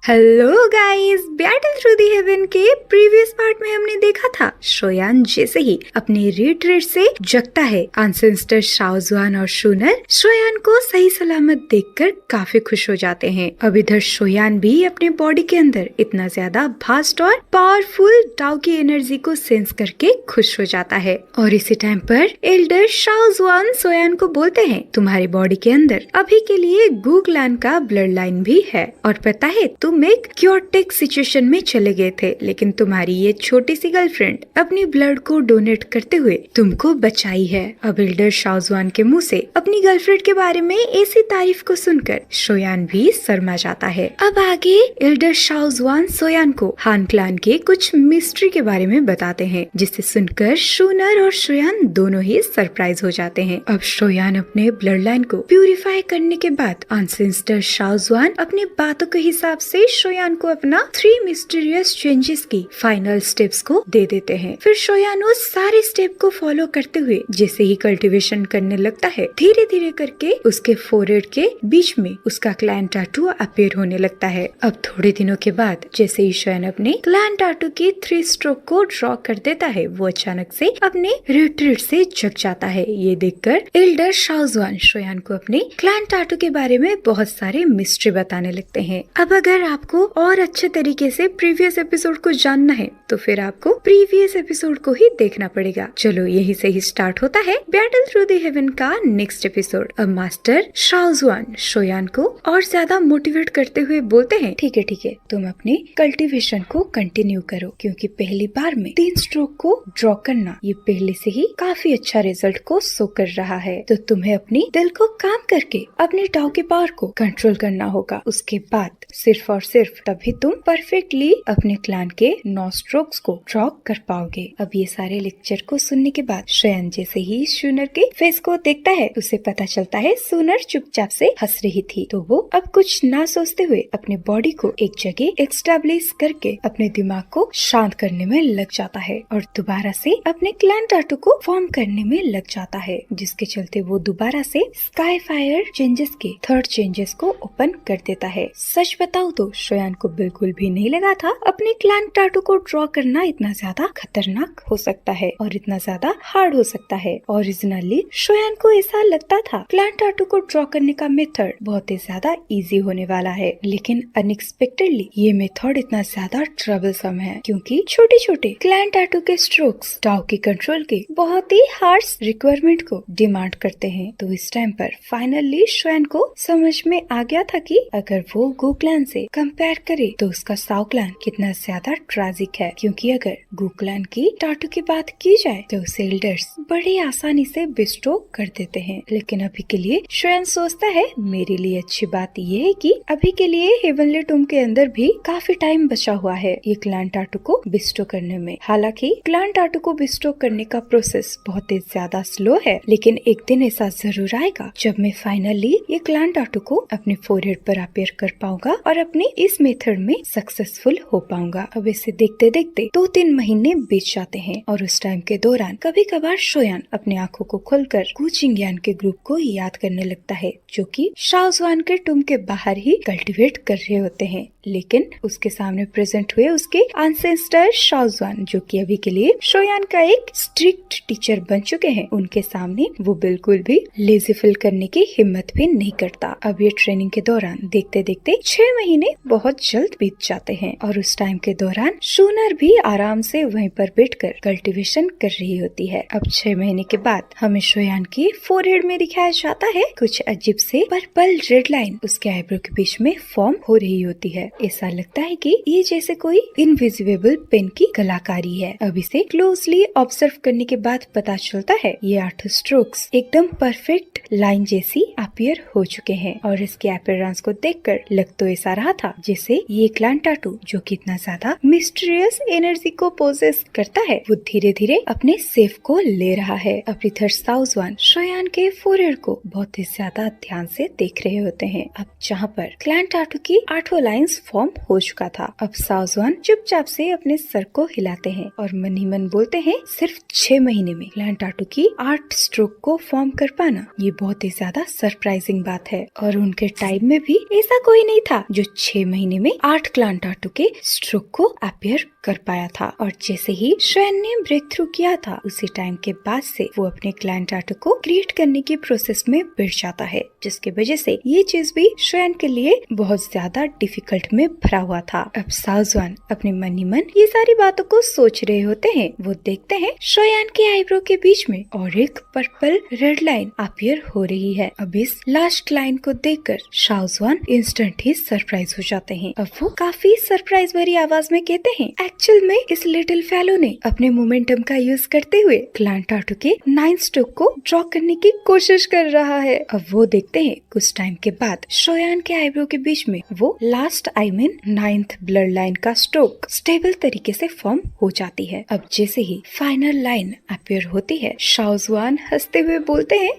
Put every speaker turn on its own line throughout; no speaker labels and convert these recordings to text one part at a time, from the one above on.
Hello guys, battle through the heaven के previous part में हमने देखा था शोयान जैसे ही अपने रिट्रीट से जगता है, एंसेस्टर शाओजुआन और शूनर शोयान को सही सलामत देखकर काफी खुश हो जाते हैं। अब इधर शोयान भी अपने बॉडी के अंदर इतना ज्यादा भास्ट और पावरफुल डाउ की एनर्जी को सेंस करके खुश हो जाता है। और इसी टाइम पर एल्डर शाओजुआन शोयान को बोलते हैं, तुम्हारी बॉडी के अंदर अभी के लिए गू क्लैन का ब्लड लाइन भी है और पता है तुम एक क्योटिक सिचुएशन में चले गए थे, लेकिन तुम्हारी ये छोटी सी गर्लफ्रेंड अपनी ब्लड को डोनेट करते हुए तुमको बचाई है। अब एल्डर शाओजुआन के मुंह से अपनी गर्लफ्रेंड के बारे में ऐसी तारीफ को सुनकर शोयान भी शर्मा जाता है। अब आगे एल्डर शाओजुआन शोयान को हान क्लैन के कुछ मिस्ट्री के बारे में बताते हैं, जिसे सुनकर शूनर और शोयान दोनों ही सरप्राइज हो जाते हैं। अब शोयान अपने ब्लड लाइन को प्यूरिफाई करने के बाद एंसेस्टर शाओजुआन अपनी बातों के हिसाब से शोयान को अपना 3 मिस्टीरियस चेंजेस की फाइनल स्टेप्स को दे देते हैं। फिर शोयान उस सारे स्टेप को फॉलो करते हुए जैसे ही कल्टीवेशन करने लगता है, धीरे धीरे करके उसके फोरहेड के बीच में उसका क्लैन टैटू अपीयर होने लगता है। अब थोड़े दिनों के बाद जैसे ही शोयान अपने क्लैन टैटू की 3 स्ट्रोक को ड्रॉ कर देता है, वो अचानक से अपने रिट्रीट से जग जाता है। ये देखकर एल्डर शाओजुआन शोयान को अपने क्लैन टैटू के बारे में बहुत सारे मिस्ट्री बताने लगते हैं। अब अगर आपको और अच्छे तरीके से प्रीवियस एपिसोड को जानना है तो फिर आपको प्रीवियस एपिसोड को ही देखना पड़ेगा। चलो यही से ही स्टार्ट होता है बैटल थ्रू द हेवन का नेक्स्ट एपिसोड। अब मास्टर शाओजुआन शोयान को और ज्यादा मोटिवेट करते हुए बोलते हैं, ठीक है, तुम अपने कल्टीवेशन को कंटिन्यू करो, क्योंकि पहली बार में 3 स्ट्रोक को ड्रॉ करना ये पहले से ही काफी अच्छा रिजल्ट को शो कर रहा है। तो तुम्हें अपनी दिल को काम करके अपने डाउ के पावर को कंट्रोल करना होगा। उसके बाद सिर्फ और सिर्फ तभी तुम परफेक्टली अपने क्लैन के 9 स्ट्रोक्स को ड्रॉ कर पाओगे। अब ये सारे लेक्चर को सुनने के बाद शोयान जैसे ही शूनर के फेस को देखता है, उसे पता चलता है शूनर चुपचाप से हंस रही थी। तो वो अब कुछ ना सोचते हुए अपने बॉडी को एक जगह एक्स्टैब्लिश करके अपने दिमाग को शांत करने में लग जाता है और दोबारा से अपने क्लैन टैटू को फॉर्म करने में लग जाता है, जिसके चलते वो दोबारा से स्काई फायर चेंजेस के 3rd चेंजेस को ओपन कर देता है। सच बताऊं तो शोयान को बिल्कुल भी नहीं लगा था अपने क्लैन टैटू को ड्रॉ करना इतना ज्यादा खतरनाक हो सकता है और इतना ज्यादा हार्ड हो सकता है। ओरिजिनली शोयान को ऐसा लगता था क्लैन टैटू को ड्रॉ करने का मेथड बहुत ही ज्यादा इजी होने वाला है, लेकिन अनएक्सपेक्टेडली ये मेथड इतना ज्यादा ट्रबलसम है, क्योंकि छोटे छोटे क्लैन टैटू के स्ट्रोक्स डाउ की कंट्रोल के बहुत ही हार्श रिक्वायरमेंट को डिमांड करते हैं। तो इस टाइम पर फाइनली शोयान को समझ में आ गया था कि अगर वो गू क्लैन से कंपेयर करे तो उसका साओ क्लैन कितना ज्यादा ट्रेजिक है, क्योंकि अगर गू क्लैन की टैटू की बात की जाए तो उसे एल्डर्स बड़ी आसानी से बिस्टो कर देते हैं। लेकिन अभी के लिए शोयान सोचता है, मेरे लिए अच्छी बात ये है कि अभी के लिए हेवनली टूम के अंदर भी काफी टाइम बचा हुआ है ये क्लैन टैटू को बिस्टो करने में। हालांकि क्लैन टैटू को बिस्टो करने का प्रोसेस बहुत ही ज्यादा स्लो है, लेकिन एक दिन ऐसा जरूर आएगा जब मैं फाइनली ये क्लैन टैटू को अपने फोरहेड पर अपीयर कर पाऊंगा और अपने इस मेथड में सक्सेसफुल हो पाऊंगा। अब इसे देखते देखते 2-3 महीने बीत जाते हैं और उस टाइम के दौरान कभी कभार शोयान अपनी आंखों को खोलकर गू चिंग्यान के ग्रुप को याद करने लगता है, जो कि शाओजुआन के टूम के बाहर ही कल्टीवेट कर रहे होते हैं। लेकिन उसके सामने प्रेजेंट हुए उसके एंसेस्टर शाओजुआन, जो कि अभी के लिए शोयान का एक स्ट्रिक्ट टीचर बन चुके हैं, उनके सामने वो बिल्कुल भी लेजी फील करने की हिम्मत भी नहीं करता। अब ये ट्रेनिंग के दौरान देखते देखते 6 महीने बहुत जल्द बीत जाते हैं और उस टाइम के दौरान शूनर भी आराम से वहीं पर बैठकर कल्टीवेशन कर रही होती है। अब 6 महीने के बाद हमें शोयान के फोरहेड में दिखाया जाता है कुछ अजीब से पर्पल रेड लाइन उसके आईब्रो के बीच में फॉर्म हो रही होती है। ऐसा लगता है कि ये जैसे कोई इनविजिबल पेन की कलाकारी है। अब इसे क्लोजली ऑब्जर्व करने के बाद पता चलता है ये 8 स्ट्रोक्स एकदम परफेक्ट लाइन जैसी अपीयर हो चुके हैं और इसके अपीयरेंस को देखकर लग तो ऐसा रहा था जैसे ये क्लैन टैटू, जो कितना ज्यादा मिस्टीरियस एनर्जी को पोजेस करता है, वो धीरे धीरे अपने सेफ को ले रहा है। अब इधर शाओजुआन शोयान के फोरहेड को बहुत ही ज्यादा ध्यान से देख रहे होते हैं। अब जहाँ पर क्लैन टैटू की 8 लाइंस फॉर्म हो चुका था, अब शाओजुआन चुपचाप से अपने सर को हिलाते हैं और मन ही मन बोलते हैं, सिर्फ 6 महीने में क्लैन टैटू की 8 स्ट्रोक को फॉर्म कर पाना ये बहुत ही ज्यादा सरप्राइजिंग बात है। और उनके टाइम में भी ऐसा कोई नहीं था जो 6 6 महीने में 8 क्लान टाटू के स्ट्रोक को अपियर कर पाया था। और जैसे ही शोयान ने ब्रेक थ्रू किया था, उसी टाइम के बाद से वो अपने क्लान टाटू को क्रिएट करने की प्रोसेस में बढ़ जाता है, जिसकी वजह से ये चीज भी शोयान के लिए बहुत ज्यादा डिफिकल्ट में भरा हुआ था। अब शाओजुआन अपने मन ही मन ये सारी बातों को सोच रहे होते हैं। वो देखते हैं शोयान के आईब्रो के बीच में और एक पर्पल रेड लाइन अपीयर हो रही है। अब इस लास्ट लाइन को देखकर शाओजुआन इंस्टेंट ही सरप्राइज हो जाते हैं। अब वो काफी सरप्राइज भरी आवाज में कहते हैं, एक्चुअल में इस लिटिल फेलो ने अपने मोमेंटम का यूज करते हुए क्लान टाटू के 9 स्ट्रोक को ड्रॉ करने की कोशिश कर रहा है। अब वो देखते हैं कुछ टाइम के बाद शोयान के आईब्रो के बीच में वो लास्ट 9th ब्लड लाइन का स्ट्रोक स्टेबल तरीके से फॉर्म हो जाती है। अब जैसे ही फाइनल लाइन अपीयर होती है, शाओजुआन हंसते हुए बोलते हैं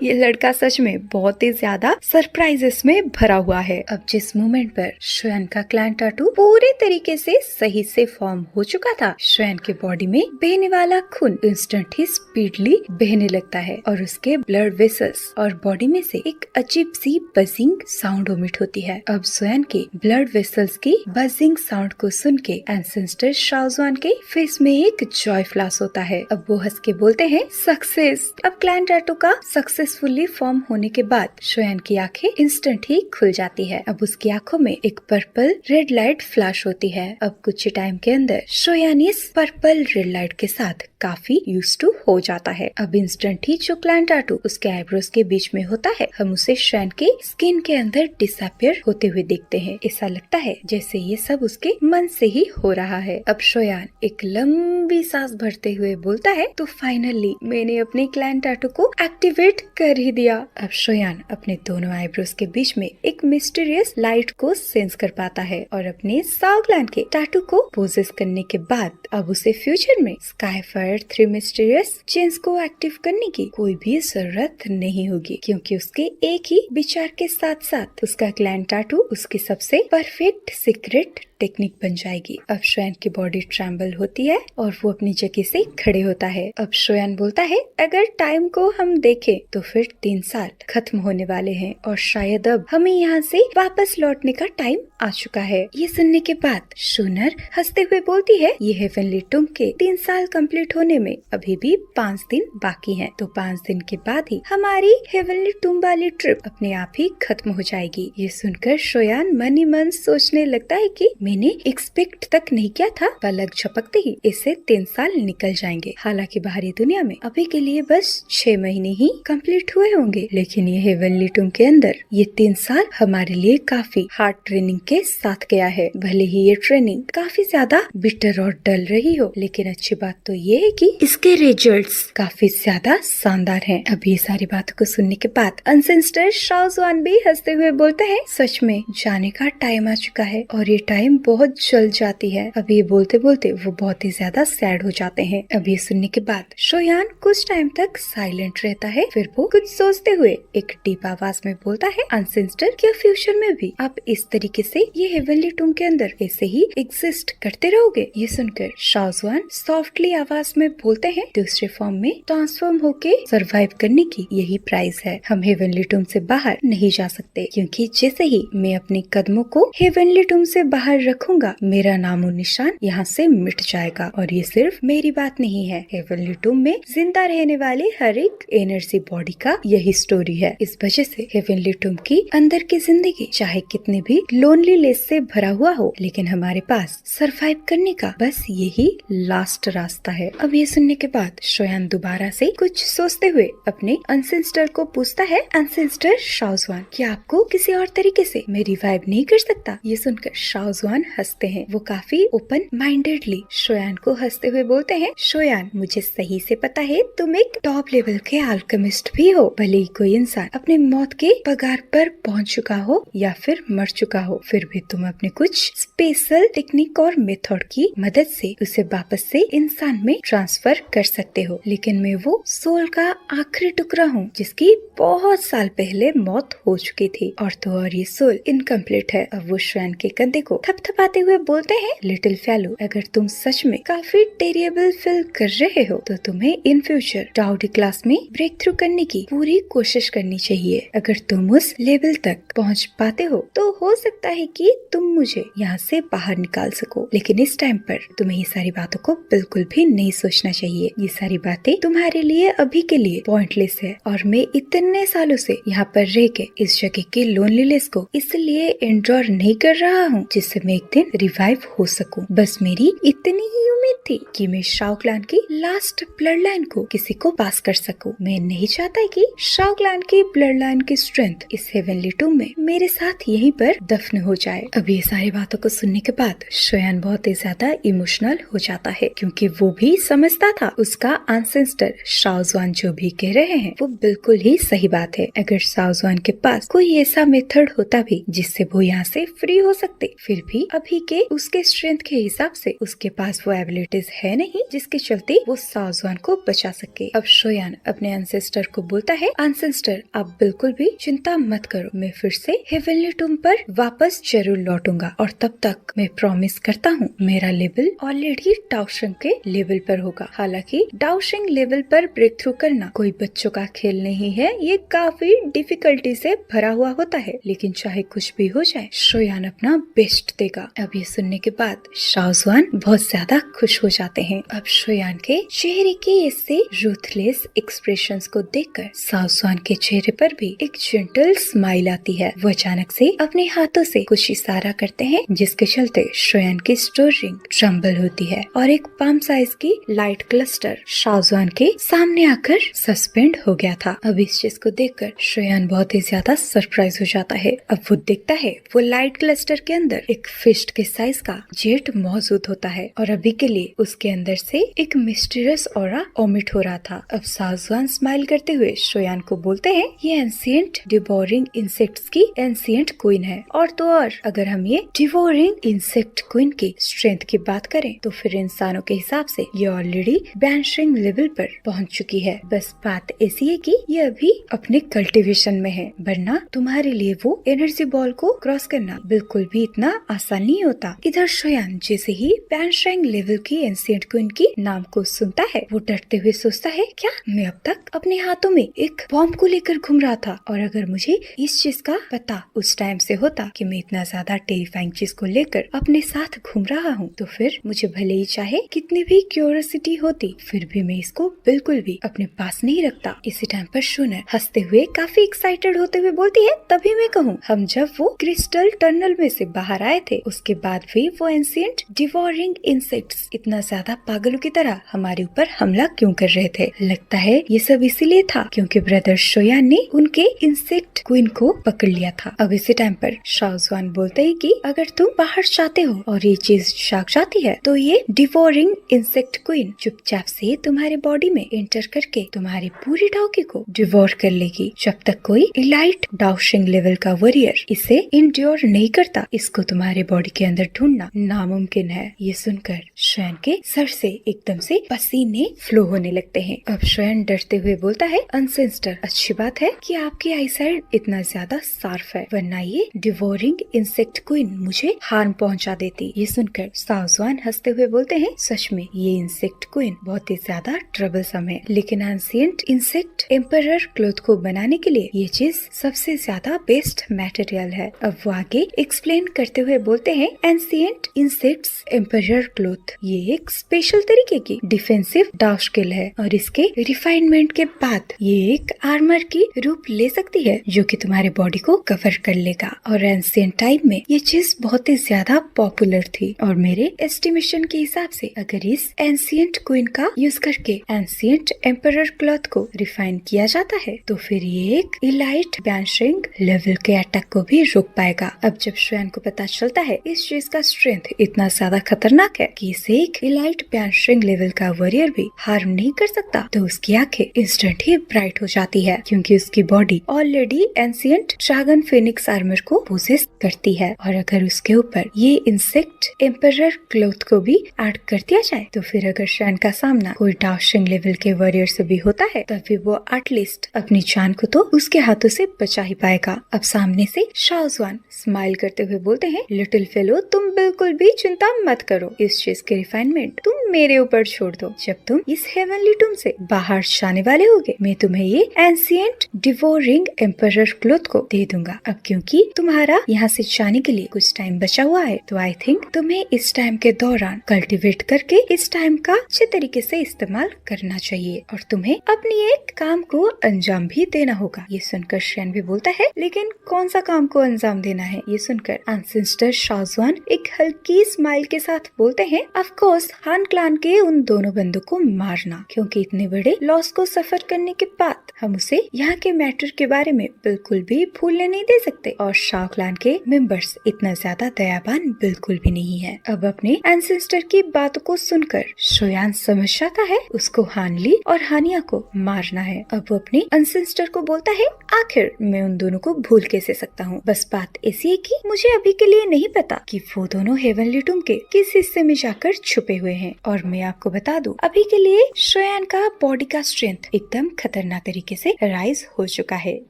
ये लड़का सच में बहुत ही ज्यादा सरप्राइजेस में भरा हुआ है। अब जिस मोमेंट पर शोयान का क्लान टाटू पूरे तरीके से सही से फॉर्म हो चुका था, शोयान के बॉडी में बहने वाला खून इंस्टेंट ही स्पीडली बहने लगता है और उसके ब्लड वेसल्स और बॉडी में से एक अजीब सी बजिंग साउंड ओमिट होती है। अब शोयान के ब्लड वेसल्स की बजिंग साउंड को सुन के एंसेस्टर शाओजुआन के फेस में एक जॉय फ्लैश होता है। अब वो हंस के बोलते हैं, सक्सेस। अब क्लान टाटू का सक्सेसफुली फॉर्म होने के बाद शोयान की आंखें इंस्टेंट ही खुल जाती है। अब उसकी आंखों में एक पर्पल रेड लाइट फ्लैश होती है। अब कुछ टाइम के अंदर शोयान इस पर्पल रेड लाइट के साथ काफी यूज टू हो जाता है। अब इंस्टेंट ही जो क्लान टाटू उसके आईब्रोज के बीच में होता है, हम उसे शोयान के स्किन के अंदर डिसअपियर होते हुए देखते हैं। ऐसा लगता है जैसे ये सब उसके मन से ही हो रहा है। अब शोयान एक लंबी सांस भरते हुए बोलता है, तो फाइनली मैंने अपने क्लान टाटू को एक्टिवेट कर ही दिया। अब शोयान अपने दोनों आईब्रोज के बीच में एक मिस्टीरियस लाइट को सेंस कर पाता है और अपने साओ क्लान के टाटू को पोजेस करने के बाद अब उसे फ्यूचर में स्काईफायर 3 मिस्टीरियस चेंज को एक्टिव करने की कोई भी जरूरत नहीं होगी, क्योंकि उसके एक ही विचार के साथ साथ उसका क्लान टाटू उसकी सबसे परफेक्ट सीक्रेट टेक्निक बन जाएगी। अब शोयान की बॉडी ट्रैम्बल होती है और वो अपनी जगह से खड़े होता है। अब शोयान बोलता है, अगर टाइम को हम देखें तो फिर 3 साल खत्म होने वाले हैं और शायद अब हमें यहाँ से वापस लौटने का टाइम आ चुका है। ये सुनने के बाद शूनर हंसते हुए बोलती है, ये हेवनली टूम के 3 साल कंप्लीट होने में अभी भी 5 दिन बाकी हैं, तो 5 दिन के बाद ही हमारी हेवनली टूम वाली ट्रिप अपने आप ही खत्म हो जाएगी। ये सुनकर शोयान मन ही मन सोचने लगता है कि मैंने एक्सपेक्ट तक नहीं किया था, पलक झपकते ही इससे 3 साल निकल जाएंगे। हालांकि बाहरी दुनिया में अभी के लिए बस 6 महीने ही कंप्लीट हुए होंगे, लेकिन ये हेवनली टूम के अंदर ये 3 साल हमारे लिए काफी हार्ड ट्रेनिंग के साथ गया है। भले ही ये ट्रेनिंग काफी ज्यादा बिटर और डल रही हो, लेकिन अच्छी बात तो ये है कि इसके रिजल्ट्स काफी ज्यादा शानदार हैं। अब ये सारी बातों को सुनने के बाद एंसेस्टर शाओजुआन भी हंसते हुए बोलता है, सच में जाने का टाइम आ चुका है और ये टाइम बहुत जल्द जाती है। अब ये बोलते बोलते वो बहुत ही ज्यादा सैड हो जाते हैं। अब ये सुनने के बाद शोयान कुछ टाइम तक साइलेंट रहता है, फिर वो कुछ सोचते हुए एक डीप आवाज में बोलता है, एंसेस्टर क्या फ्यूचर में भी आप इस तरीके से ये हेवनली टूम के अंदर ऐसे ही एग्जिस्ट करते रहोगे? ये सुनकर शाओजुआन सॉफ्टली आवाज में बोलते हैं, दूसरे फॉर्म में ट्रांसफॉर्म होके सरवाइव करने की यही प्राइस है। हम हेवनली टूम से बाहर नहीं जा सकते, क्योंकि जैसे ही मैं अपने कदमों को हेवनली टूम से बाहर रखूंगा, मेरा नामो निशान यहाँ से मिट जाएगा। और ये सिर्फ मेरी बात नहीं है, हेवनली टूम में जिंदा रहने वाले हर एक एनर्जी बॉडी का यही स्टोरी है। इस वजह से हेवनली टूम की अंदर की जिंदगी चाहे कितने भी लोनलीनेस से भरा हुआ हो, लेकिन हमारे पास सरवाइव करने का बस यही लास्ट रास्ता है। अब ये सुनने के बाद शोयान दोबारा से कुछ सोचते हुए अपने एंसेस्टर को पूछता है, एंसेस्टर शाओजुआन, क्या आपको किसी और तरीके से मैं रिवाइव नहीं कर सकता? ये सुनकर शाओजुआन हंसते हैं। वो काफी ओपन माइंडेडली शोयान को हंसते हुए बोलते हैं, शोयान मुझे सही से पता है तुम एक टॉप लेवल के अल्केमिस्ट भी हो। भले ही कोई इंसान अपने मौत के पगार पर पहुंच चुका हो या फिर मर चुका हो, फिर फिर भी तुम अपने कुछ स्पेशल टेक्निक और मेथड की मदद से उसे वापस से इंसान में ट्रांसफर कर सकते हो। लेकिन मैं वो सोल का आखिरी टुकड़ा हूँ जिसकी बहुत साल पहले मौत हो चुकी थी, और तो और ये सोल इनकम्प्लीट है। अब वो श्वेन के कंधे को थपथपाते हुए बोलते हैं, लिटिल फेलो, अगर तुम सच में काफी टेरिएबल फील कर रहे हो तो तुम्हें इन फ्यूचर डाउडी क्लास में ब्रेक थ्रू करने की पूरी कोशिश करनी चाहिए। अगर तुम उस लेवल तक पहुंच पाते हो तो हो सकता है कि तुम मुझे यहाँ से बाहर निकाल सको, लेकिन इस टाइम पर तुम्हें ये सारी बातों को बिल्कुल भी नहीं सोचना चाहिए। ये सारी बातें तुम्हारे लिए अभी के लिए पॉइंटलेस है, और मैं इतने सालों से यहाँ पर रह के इस जगह के लोनलीनेस को इसलिए एंजॉय नहीं कर रहा हूँ जिससे मैं एक दिन रिवाइव हो सकूं। बस मेरी इतनी ही उम्मीद थी कि मैं शाओ क्लैन की लास्ट ब्लड लाइन को किसी को पास कर सकूं। मैं नहीं चाहता कि शाओ क्लैन की ब्लड लाइन की स्ट्रेंथ इस हेवनली टूम में मेरे साथ यहीं पर दफन हो जाए। अब ये सारी बातों को सुनने के बाद शोयान बहुत ही ज्यादा इमोशनल हो जाता है, क्योंकि वो भी समझता था उसका एंसेस्टर शाओजुआन जो भी कह रहे हैं वो बिल्कुल ही सही बात है। अगर शाओजुआन के पास कोई ऐसा मेथड होता भी जिससे वो यहाँ से फ्री हो सकते, फिर भी अभी के उसके स्ट्रेंथ के हिसाब से उसके पास वो एबिलिटीज है नहीं जिसके चलते वो शाओजुआन को बचा सके। अब शोयान अपने एंसेस्टर को बोलता है, एंसेस्टर आप बिल्कुल भी चिंता मत करो, मैं फिर से हेवनली टूम पर वापस जरूर लौटूंगा, और तब तक मैं प्रॉमिस करता हूँ मेरा लेवल ऑलरेडी डाउशिंग के लेवल पर होगा। हालांकि डाउशिंग लेवल पर ब्रेक थ्रू करना कोई बच्चों का खेल नहीं है, ये काफी डिफिकल्टी से भरा हुआ होता है, लेकिन चाहे कुछ भी हो जाए शोयान अपना बेस्ट देगा। अब ये सुनने के बाद शाओजुआन बहुत ज्यादा खुश हो जाते हैं। अब शोयान के चेहरे के ऐसे रूथलेस एक्सप्रेशंस को देखकर शाओजुआन के चेहरे पर भी एक जेंटल स्माइल आती है। वो अचानक से अपने हाथों से कुछ इशारा करते हैं जिसके चलते शोयान की स्टोर रिंग ट्रम्बल होती है और एक पाम साइज की लाइट क्लस्टर शाओजुआन के सामने आकर सस्पेंड हो गया था। अब इस चीज को देखकर शोयान बहुत ही ज्यादा सरप्राइज हो जाता है। अब वो देखता है वो लाइट क्लस्टर के अंदर एक फिस्ट के साइज का जेट मौजूद होता है, और अभी के लिए उसके अंदर से एक मिस्टीरियस ऑरा ओमिट हो रहा था। अब शाओजुआन स्माइल करते हुए शोयान को बोलते हैं, ये एंशिएंट डिवोरिंग इंसेक्ट्स की एंशिएंट क्वीन है, और तो और अगर हम ये डिवोरिंग इंसेक्ट क्वीन की स्ट्रेंथ की बात करें तो फिर इंसानों के हिसाब से ये ऑलरेडी बैंशिंग लेवल पर पहुंच चुकी है। बस बात ऐसी है कि ये अभी अपने कल्टीवेशन में है, वरना तुम्हारे लिए वो एनर्जी बॉल को क्रॉस करना बिल्कुल भी इतना आसान नहीं होता। इधर शोयान जैसे ही बैंशिंग लेवल की एंशिएंट क्वीन की नाम को सुनता है वो डरते हुए सोचता है, क्या मैं अब तक अपने हाथों में एक बॉम्ब को लेकर घूम रहा था, और अगर मुझे इस चीज का पता उस टाइम से होता कि मैं इतना ज्यादा टेरिफाइंग चीज को लेकर अपने साथ घूम रहा हूँ, तो फिर मुझे भले ही चाहे कितनी भी क्यूरियोसिटी होती फिर भी मैं इसको बिल्कुल भी अपने पास नहीं रखता। इसी टाइम पर शूनर हंसते हुए काफी एक्साइटेड होते हुए बोलती है, तभी मैं कहूँ हम जब वो क्रिस्टल टनल में से बाहर आए थे उसके बाद भी वो एंशिएंट डिवोरिंग इंसेक्ट्स इतना ज्यादा पागलों की तरह हमारे ऊपर हमला क्यों कर रहे थे। लगता है ये सब इसीलिए था क्योंकि ब्रदर शोयान ने उनके इंसेक्ट क्वीन को पकड़ लिया था। अब इसी टाइम पर शाओजुआन बोलते हैं कि अगर तुम बाहर जाते हो और ये चीज शाक जाती है तो ये डिवोरिंग इंसेक्ट क्वीन चुपचाप से तुम्हारे बॉडी में एंटर करके तुम्हारी पूरी डाउकी को डिवोर कर लेगी। जब तक कोई इलाइट डाउशिंग लेवल का वॉरियर इसे इंड्योर नहीं करता, इसको तुम्हारे बॉडी के अंदर ढूंढना नामुमकिन है। ये सुनकर शोयान के सर से एकदम से पसीने फ्लो होने लगते हैं। अब शोयान डरते हुए बोलता है, अनसेंस्टर अच्छी बात है कि आपकी आईसाइट इतना ज्यादा शार्प है, वरना ये डिवोरिंग इंसेक्ट क्वीन मुझे हार्म पहुंचा देती। ये सुनकर शाओजुआन हंसते हुए बोलते हैं, सच में ये इंसेक्ट क्वीन बहुत ही ज्यादा ट्रबलसम है, लेकिन एंशिएंट इंसेक्ट एम्परर क्लॉथ को बनाने के लिए ये चीज सबसे ज्यादा बेस्ट मटेरियल है। अब वो आगे एक्सप्लेन करते हुए बोलते हैं, एंशिएंट इंसेक्ट्स एम्परर क्लॉथ ये एक स्पेशल तरीके की डिफेंसिव डाउश स्किल है, और इसके रिफाइनमेंट के बाद ये एक आर्मर की रूप ले सकती है जो कि तुम्हारे बॉडी को कवर कर लेगा। और एंशिएंट टाइम में ये चीज बहुत ही ज्यादा पॉपुलर थी, और मेरे एस्टिमेशन के हिसाब से अगर इस एंशिएंट क्वीन का यूज करके एंशिएंट एम्परर क्लॉथ को रिफाइन किया जाता है तो फिर ये एक इलाइट बैंशिंग लेवल के अटैक को भी रोक पाएगा। अब जब शोयान को पता चलता है इस चीज का स्ट्रेंथ इतना ज्यादा खतरनाक है कि इसे एक इलाइट बैंशिंग लेवल का वॉरियर भी हार्म नहीं कर सकता, तो उसकी आंखें इंस्टेंट ही ब्राइट हो जाती है, क्योंकि उसकी body already ancient dragon phoenix armour को पोसेस करती है। और अगर उसके ऊपर ये इंसेक्ट एम्परर क्लोथ को भी ऐड कर दिया जाए तो फिर अगर शयन का सामना कोई डार्शिंग लेवल के वॉरियर से भी होता है तब भी वो एटलीस्ट अपनी जान को तो उसके हाथों से बचा ही पाएगा। अब सामने से शाओ जुआन स्माइल करते हुए बोलते हैं, लिटिल फेलो तुम बिल्कुल भी चिंता मत करो, इस चीज की रिफाइनमेंट तुम मेरे ऊपर छोड़ दो। जब तुम इस हेवनली टूम से बाहर जाने वाले होगे मैं तुम्हें ये एंशिएंट डिवोरिंग एम्परर क्लोथ को दे दूंगा। अब क्योंकि तुम्हारा यहाँ से जाने के लिए कुछ टाइम बचा हुआ है तो आई थिंक तुम्हें इस टाइम के दौरान कल्टीवेट करके इस टाइम का अच्छे तरीके से इस्तेमाल करना चाहिए और तुम्हें अपनी एक काम को अंजाम भी देना होगा। ये सुनकर शयन भी बोलता है, लेकिन कौन सा काम को अंजाम देना है? ये सुनकर एंसेस्टर शाओ जुआन एक हल्की स्माइल के साथ बोलते हैं, ऑफ कोर्स हान क्लान के उन दोनों बंदों को मारना, क्योंकि इतने बड़े लॉस को सफर करने के बाद हम उसे यहाँ के मैटर के बारे में बिल्कुल भी भूलने नहीं दे सकते। और शाओ क्लान के मेंबर्स इतना ज्यादा दयावान बिल्कुल भी नहीं है। अब अपने एंसेस्टर की बातों को सुनकर शोयान समझ जाता है उसको हानली और हानिया को मारना है। अब वो अपने एंसेस्टर को बोलता है, आखिर मैं उन दोनों को भूल कैसे सकता हूँ, बस बात ऐसी है कि मुझे अभी के लिए नहीं पता कि वो दोनों हेवनली टूम के किस हिस्से में जाकर छुपे हुए हैं। और मैं आपको बता दूं, अभी के लिए शोयान का बॉडी का स्ट्रेंथ एकदम खतरनाक तरीके से राइज हो चुका है,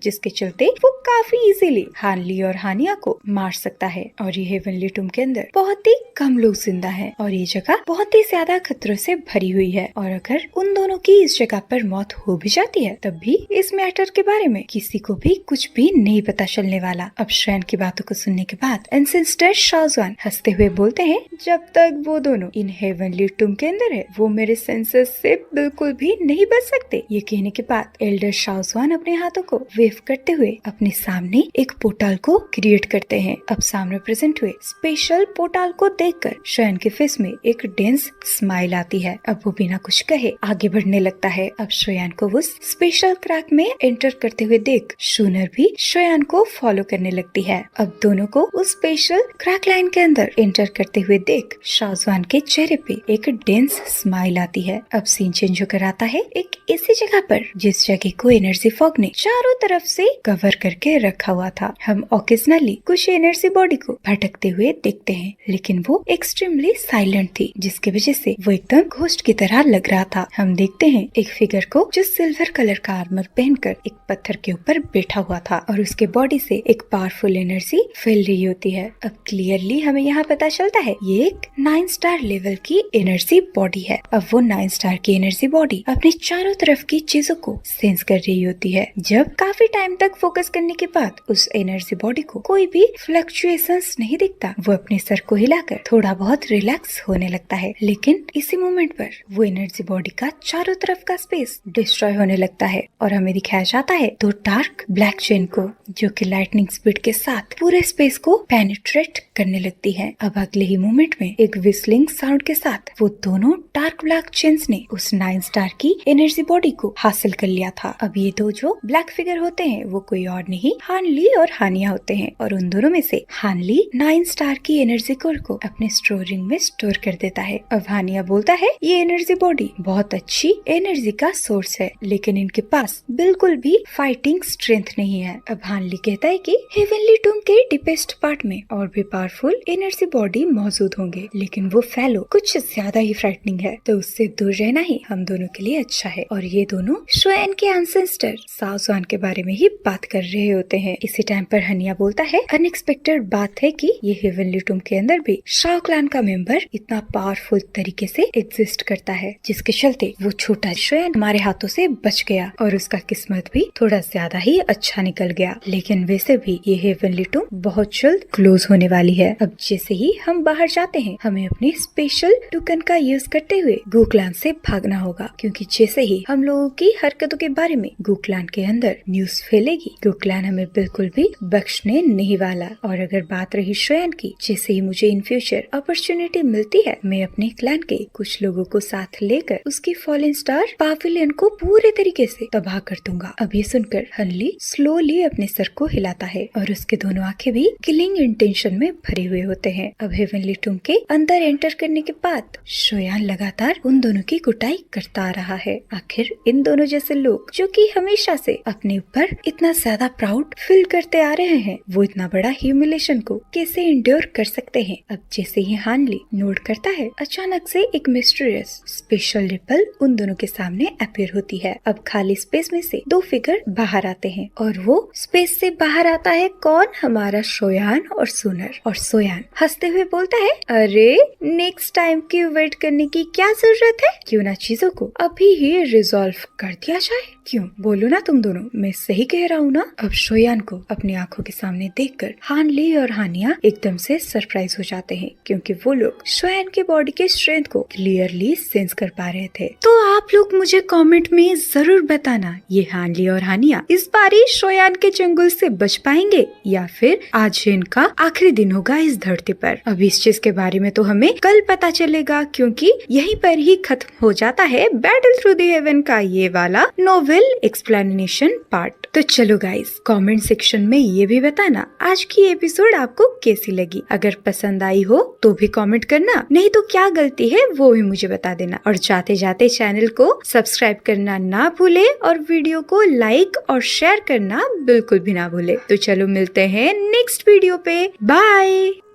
जिसके चलते वो काफी इजीली हानली और हानिया को मार सकता है। और ये हेवनली टूम के अंदर बहुत ही कम लोग जिंदा हैं और ये जगह बहुत ही ज्यादा खतरों से भरी हुई है। और अगर उन दोनों की इस जगह पर मौत हो भी जाती है तब भी इस मैटर के बारे में किसी को भी कुछ भी नहीं पता चलने वाला। अब शयन की बातों को सुनने के बाद एंसेस्टर शाओ जुआन हंसते हुए बोलते हैं, जब तक वो दोनों इन हेवनली टूम के अंदर है वो मेरे सेंसेस से बिल्कुल भी नहीं बच सकते। ये कहने के बाद एल्डर शाओ जुआन अपने हाथों को वेव करते हुए अपने सामने एक पोर्टल को क्रिएट करते हैं। अब सामने प्रेजेंट हुए स्पेशल पोर्टल को देखकर शयन के फेस में एक डेंस स्माइल आती है। अब वो बिना कुछ कहे आगे बढ़ने लगता है। अब शोयान को उस स्पेशल क्रैक में एंटर करते हुए देख शूनर भी शोयान को फॉलो करने लगती है। अब दोनों को उस स्पेशल क्रैक लाइन के अंदर एंटर करते हुए देख शाओ जुआन के चेहरे पे एक डेंस स्माइल आती है। अब सीन चेंज होकर आता है एक ऐसी जगह पर जिस जगह को एनर्जी फॉग ने चारों तरफ से कवर करके रखा हुआ था। हम ओकेजनली कुछ एनर्जी बॉडी को भटकते हुए देखते हैं, लेकिन वो एक्सट्रीमली साइलेंट थी, जिसकी वजह से वो एकदम घोस्ट की तरह लग रहा था। हम देखते हैं एक फिगर को जो सिल्वर कलर का आर्मर पहनकर एक पत्थर के ऊपर बैठा हुआ था और उसके बॉडी से एक पावरफुल एनर्जी फैल रही होती है। अब क्लियरली हमें यहाँ पता चलता है ये एक 9 स्टार लेवल की एनर्जी बॉडी है। अब वो 9 स्टार की एनर्जी बॉडी अपने चारों तरफ की चीजों को सेंस कर रही होती है। जब काफी टाइम तक फोकस करने के बाद उस एनर्जी बॉडी को कोई भी फ्लक्चुएशंस नहीं दिखता, वो अपने सर को हिलाकर थोड़ा बहुत रिलैक्स होने लगता है। लेकिन इसी मोमेंट पर वो एनर्जी बॉडी का चारों तरफ का स्पेस डिस्ट्रॉय होने लगता है और हमें दिखाया जाता है दो डार्क ब्लैक चेन को, जो कि लाइटनिंग स्पीड के साथ पूरे स्पेस को पेनिट्रेट करने लगती है। अब अगले ही मोमेंट में एक विस्लिंग साउंड के साथ वो दोनों डार्क ब्लैक चेन्स ने उस 9 स्टार की एनर्जी बॉडी को हासिल कर लिया था। अब ये दो जो ब्लैक फिगर होते हैं वो कोई और नहीं हानली और हानिया होते हैं और उन दोनों में से हानली 9 स्टार की एनर्जी कोर को अपने स्टोरिंग में स्टोर कर देता है। अब हानिया बोलता है ये एनर्जी बॉडी बहुत अच्छी एनर्जी का सोर्स है, लेकिन इनके पास बिल्कुल भी फाइटिंग स्ट्रेंथ नहीं है। अब हानली कहता है कि हेवनली टूम के डीपेस्ट पार्ट में और भी पावरफुल एनर्जी बॉडी मौजूद होंगे, लेकिन वो फेलो कुछ ज्यादा ही फ्राइटनिंग है, तो उससे दूर रहना ही हम दोनों के लिए अच्छा है। और ये दोनों शोएन के एंसेस्टर शाओ जुआन के बारे में ही बात कर रहे होते हैं। इसी टाइम पर हानिया बोलता है, अनएक्सपेक्टेड बात है कि ये हेवनली टूम के अंदर भी शाओ क्लैन का मेंबर इतना पावरफुल तरीके से एग्जिस्ट करता है, जिसके चलते वो छोटा शोएन हमारे हाथों से बच गया और उसका किस्मत भी थोड़ा ज्यादा ही अच्छा निकल गया। लेकिन वैसे भी ये हेवनली टूम बहुत जल्द क्लोज होने वाली है। अब जैसे ही हम बाहर जाते हैं हमें अपने स्पेशल टोकन का यूज करते हुए गूक्लान से भागना होगा, क्योंकि जैसे ही हम लोगों की हरकतों के बारे में गूक्लान के अंदर न्यूज फैलेगी गूक्लान हमें बिल्कुल भी बख्शने नहीं वाला। और अगर बात रही शोएन की, जैसे ही मुझे इन फ्यूचर अपॉर्चुनिटी मिलती है मैं अपने क्लैन के कुछ लोगों को साथ लेकर उसकी फॉलन स्टार पाविलियन को पूरे तरीके से तबाह कर दूंगा। अब ये सुनकर हनली स्लोली अपने सर को हिलाता है और उसके दोनों आंखें भी किलिंग इंटेंशन में भरे हुए होते हैं। अब हेवनली टूम के अंदर एंटर करने के बाद शोयान लगातार उन दोनों की कुटाई करता आ रहा है। आखिर इन दोनों जैसे लोग जो कि हमेशा से अपने ऊपर इतना ज्यादा प्राउड फील करते आ रहे हैं, वो इतना बड़ा ह्यूमिलेशन को कैसे इंड्योर कर सकते हैं। अब जैसे ही हानली नोट करता है, अचानक से एक मिस्टीरियस स्पेशल रिपल उन दोनों के सामने अपीयर होती है। अब खाली स्पेस में से दो फिगर बाहर आते हैं और वो स्पेस से बाहर आता है कौन? हमारा शोयान और सुनर। और शोयान हंसते हुए बोलता है, अरे नेक्स्ट टाइम की वेट करने की क्या जरूरत है, क्यों ना चीजों को अभी ही रिजॉल्व कर दिया जाए। क्यों बोलो ना तुम दोनों, मैं सही कह रहा हूँ ना। अब शोयान को अपनी आंखों के सामने देखकर हानली और हानिया एकदम से सरप्राइज हो जाते हैं, क्योंकि वो लोग शोयान के बॉडी के स्ट्रेंथ को क्लियरली सेंस कर पा रहे थे। तो आप लोग मुझे कमेंट में जरूर बताना, ये हानली और हानिया इस बारी शोयान के चंगुल से बच पाएंगे या फिर आज इनका आखिरी दिन होगा इस धरती पर। अब इस चीज के बारे में तो हमें कल पता चलेगा, क्योंकि यहीं पर ही खत्म हो जाता है बैटल थ्रू द हेवन का ये वाला नोवेल एक्सप्लेनेशन पार्ट। तो चलो गाइस, कमेंट सेक्शन में ये भी बताना आज की एपिसोड आपको कैसी लगी। अगर पसंद आई हो तो भी कमेंट करना, नहीं तो क्या गलती है वो भी मुझे बता देना। और जाते जाते चैनल को सब्सक्राइब करना ना भूले और वीडियो को लाइक और शेयर करना बिल्कुल भी ना भूले। तो चलो मिलते हैं नेक्स्ट वीडियो पे, बाय।